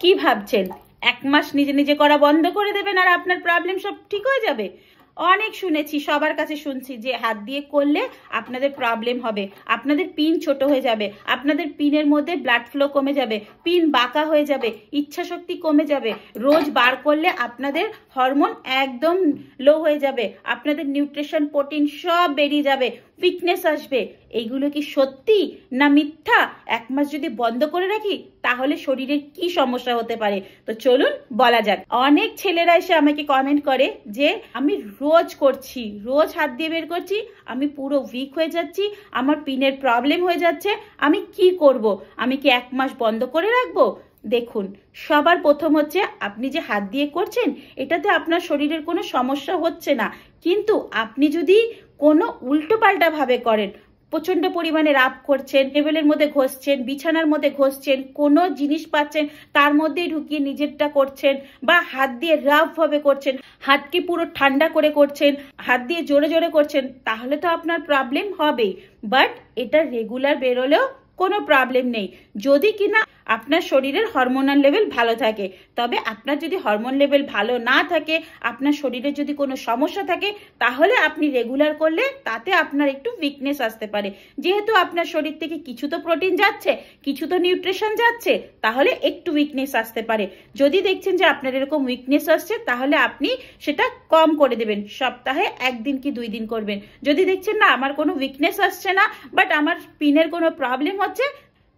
কি ভাবছেন 1 মাস নিজে নিজে করা বন্ধ করে দেবেন আর আপনার প্রবলেম সব ঠিক হয়ে যাবে? অনেক শুনেছি, সবার কাছে শুনছি যে হাত দিয়ে করলে আপনাদের প্রবলেম হবে, আপনাদের পিন ছোট হয়ে যাবে, আপনাদের পিনের মধ্যে ব্লাড ফ্লো কমে যাবে, পিন বাঁকা হয়ে যাবে, ইচ্ছা শক্তি কমে যাবে, রোজ বার করলে আপনাদের হরমোন একদম লো হয়ে যাবে, আপনাদের নিউট্রিশন প্রোটিন সব বেরিয়ে যাবে, উইকনেস আসবে। এইগুলো কি সত্যি না মিথ্যা? 1 মাস যদি বন্ধ করে রাখি তাহলে শরীরের কি সমস্যা হতে পারে? তো চলুন বলা যাক। অনেক ছেলেরা এসে আমাকে কমেন্ট করে যে আমি রোজ করছি, রোজ হাত দিয়ে বের করছি, আমি পুরো উইক হয়ে যাচ্ছি, আমার পিনের প্রবলেম হয়ে যাচ্ছে, আমি কি করব? আমি কি 1 মাস বন্ধ করে রাখবো? দেখুন, সবার প্রথম হচ্ছে আপনি যে হাত দিয়ে করছেন এটাতে আপনার শরীরের কোনো সমস্যা হচ্ছে না, কিন্তু আপনি যদি কোনো উল্টো পাল্টা ভাবে করেন, প্রচন্ড পরিমাণে রাব করছেন, টেবিলের মধ্যে ঘষছেন, বিছানার মধ্যে ঘষছেন, কোনো জিনিস পাচ্ছেন তার মধ্যেই ঢুকিয়ে নিজেরটা করছেন, বা হাত দিয়ে রাফ ভাবে করছেন, হাতকে পুরো ঠান্ডা করে করছেন, হাত দিয়ে জোরে জোরে করছেন, তাহলে তো আপনার প্রবলেম হবেই। বাট এটা রেগুলার বেরোলেও কোনো প্রবলেম নেই, যদি কিনা আপনার শরীরের হরমোনাল লেভেল ভালো থাকে। তবে আপনার যদি হরমোন লেভেল ভালো না থাকে, আপনার শরীরে যদি কোনো সমস্যা থাকে, তাহলে আপনি রেগুলার করলে তাতে আপনার একটু উইকনেস আসতে পারে। যেহেতু আপনার শরীর থেকে কিছু তো প্রোটিন যাচ্ছে, কিছু তো নিউট্রিশন যাচ্ছে, তাহলে একটু উইকনেস আসতে পারে। যদি দেখছেন যে আপনার এরকম উইকনেস আসছে, তাহলে আপনি সেটা কম করে দেবেন, সপ্তাহে 1 দিন কি 2 দিন করবেন। যদি দেখছেন না আমার কোনো উইকনেস আসছে না, বাট আমার পিনের কোনো প্রবলেম হচ্ছে,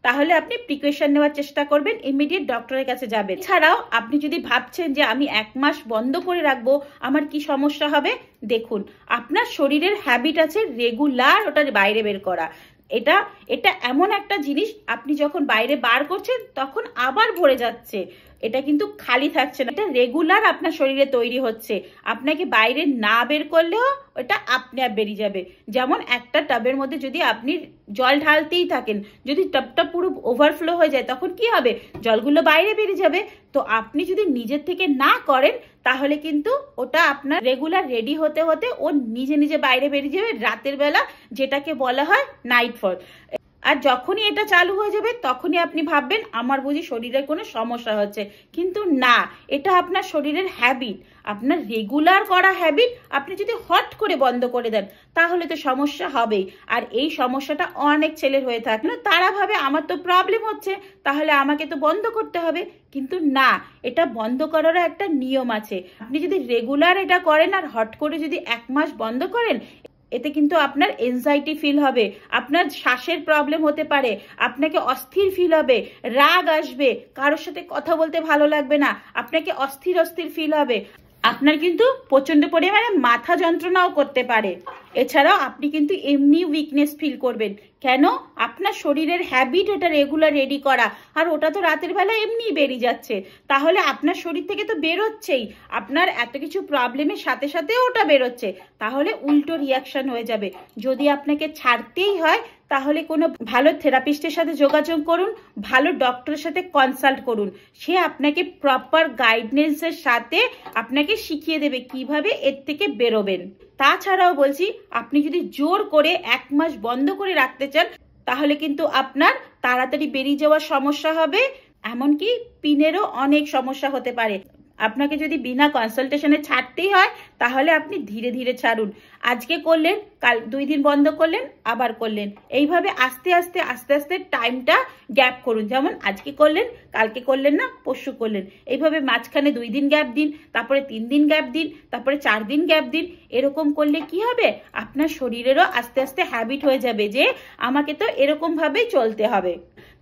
তাহলে আপনি প্রিকশন নেওয়ার চেষ্টা করবেন, ইমিডিয়েট ডক্টরের কাছে যাবেন। এছাড়াও আপনি যদি ভাবছেন যে আমি 1 মাস বন্ধ করে রাখবো, আমার কি সমস্যা হবে? দেখুন, আপনার শরীরের হ্যাবিট আছে রেগুলার ওটা বাইরে বের করা। এটা এটা এমন একটা জিনিস, আপনি যখন বাইরে বার করছেন তখন আবার ভরে যাচ্ছে, এটা কিন্তু খালি থাকছে না, এটা রেগুলার আপনার শরীরে তৈরি হচ্ছে। আপনাকে বাইরে না বের করলেও এটা আপনি আপ বেরিয়ে যাবে। যেমন একটা টাবের মধ্যে যদি আপনি জল ঢালতেই থাকেন, যদি টাবটা পুরো ওভারফ্লো হয়ে যায় তখন কি হবে? জলগুলো বাইরে বেরিয়ে যাবে। তো আপনি যদি নিজের থেকে না করেন তাহলে কিন্তু ওটা আপনার রেগুলার রেডি হতে হতে ও নিজে নিজে বাইরে বেরিয়ে যাবে রাতের বেলা, যেটাকে বলা হয় নাইটফল। আর যখনই এটা চালু হয়ে যাবে তখনই আপনি ভাববেন আমার বুঝি শরীরের কোনো সমস্যা হচ্ছে, কিন্তু না, এটা আপনার শরীরের হ্যাবিট, আপনার রেগুলার করা হ্যাবিট। আপনি যদি হট করে বন্ধ করে দেন তাহলে তো সমস্যা হবেই। আর এই সমস্যাটা অনেক ছেলের হয়ে থাকে, তারা ভাবে আমার তো প্রবলেম হচ্ছে তাহলে আমাকে তো বন্ধ করতে হবে, কিন্তু না, এটা বন্ধ করারও একটা নিয়ম আছে। আপনি যদি রেগুলার এটা করেন আর হট করে যদি 1 মাস বন্ধ করেন, এতে কিন্তু আপনার এনজাইটি ফিল হবে, আপনার শ্বাসের প্রবলেম হতে পারে, আপনাকে অস্থির ফিল হবে, রাগ আসবে, কারোর সাথে কথা বলতে ভালো লাগবে না, আপনাকে অস্থির অস্থির ফিল হবে, আপনার কিন্তু প্রচন্ড পরিমাণে মাথা যন্ত্রণাও করতে পারে। এছাড়াও আপনি কিন্তু এমনি উইকনেস ফিল করবেন। কেন? আপনার শরীরের হ্যাবিট এটা রেগুলার রেডি করা, আর ওটা তো রাতের বেলা এমনি বেরিয়ে যাচ্ছে, তাহলে আপনার শরীর থেকে তো বেরোচ্ছেই, আপনার এত কিছু প্রবলেমের সাথে সাথে ওটা বেরোচ্ছে, তাহলে উল্টো রিয়াকশন হয়ে যাবে। যদি আপনাকে ছাড়তেই হয় তাহলে কোনো ভালো থেরাপিস্টের সাথে যোগাযোগ করুন, ভালো ডক্টরের সাথে কনসাল্ট করুন, সে আপনাকে প্রপার গাইডেন্সের সাথে আপনাকে শিখিয়ে দেবে কিভাবে এর থেকে বেরোবেন। তাছাড়াও বলছি, আপনি যদি জোর করে 1 মাস বন্ধ করে রাখতে চান তাহলে কিন্তু আপনার তাড়াতাড়ি বেরিয়ে যাওয়ার সমস্যা হবে, এমনকি পিনেরও অনেক সমস্যা হতে পারে। আপনাকে যদি বিনা কনসালটেশনে ছাড়তেই হয় তাহলে আপনি ধীরে ধীরে ছাড়ুন। আজকে করলেন, কাল 2 দিন বন্ধ করলেন, আবার করলেন, এইভাবে আস্তে আস্তে আস্তে আস্তে টাইমটা গ্যাপ করুন। যেমন আজকে করলেন, কালকে করলেন না, পরশু করলেন, এইভাবে মাঝখানে 2 দিন গ্যাপ দিন, তারপরে 3 দিন গ্যাপ দিন, তারপরে 4 দিন গ্যাপ দিন। এরকম করলে কি হবে? আপনার শরীরেরও আস্তে আস্তে হ্যাবিট হয়ে যাবে যে আমাকে তো এরকম ভাবেই চলতে হবে,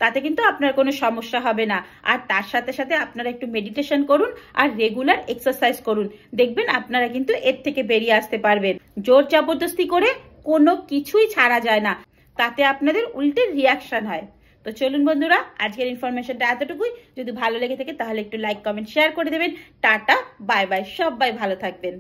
তাতে কিন্তু আপনার কোনো সমস্যা হবে না। আর তার সাথে সাথে আপনারা একটু মেডিটেশন করুন আর রেগুলার এক্সারসাইজ করুন, দেখবেন আপনারা কিন্তু এর থেকে বেরিয়ে আসতে পারবেন। জোর জবরদস্তি করে কোনো কিছুই ছাড়া যায় না, তাতে আপনাদের উল্টে রিয়াকশন হয়। তো চলুন বন্ধুরা, আজকের ইনফরমেশনটা এতটুকুই। যদি ভালো লেগে থাকে তাহলে একটু লাইক, কমেন্ট, শেয়ার করে দেবেন। টাটা, বাই বাই, সবাই ভালো থাকবেন।